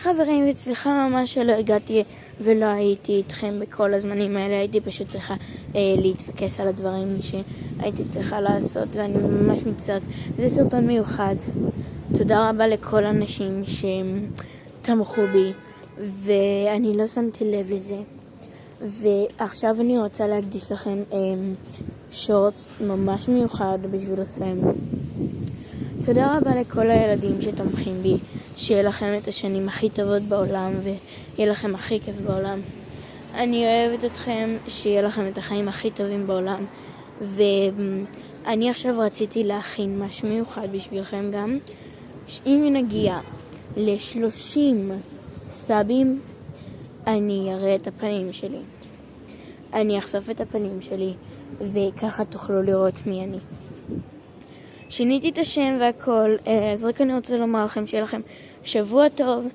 חברים, וסליחה ממש שלא הגעתי ולא הייתי איתכם בכל הזמנים האלה. הייתי פשוט צריכה להתפקס על הדברים שהייתי צריכה לעשות, ואני ממש מצטערת. זה סרטון מיוחד. תודה רבה לכל האנשים שתמכו בי, ואני לא שמתי לב לזה. ועכשיו אני רוצה להקדיש לכם שורטס ממש מיוחד בשבילכם. תודה רבה לכל הילדים שתומכים בי, שיהיה לכם את השנים הכי טובות בעולם ויהיה לכם הכי כיף בעולם. אני אוהבת אתכם, שיהיה לכם את החיים הכי טובים בעולם. ואני עכשיו רציתי להכין משהו מיוחד בשבילכם גם. אם נגיע ל30 סאבים, אני אראה את הפנים שלי. אני אחשוף את הפנים שלי, וככה תוכלו לראות מי אני. שיניתי את השם והכל, אז רק אני רוצה לומר לכם שיהיה לכם שבוע טוב.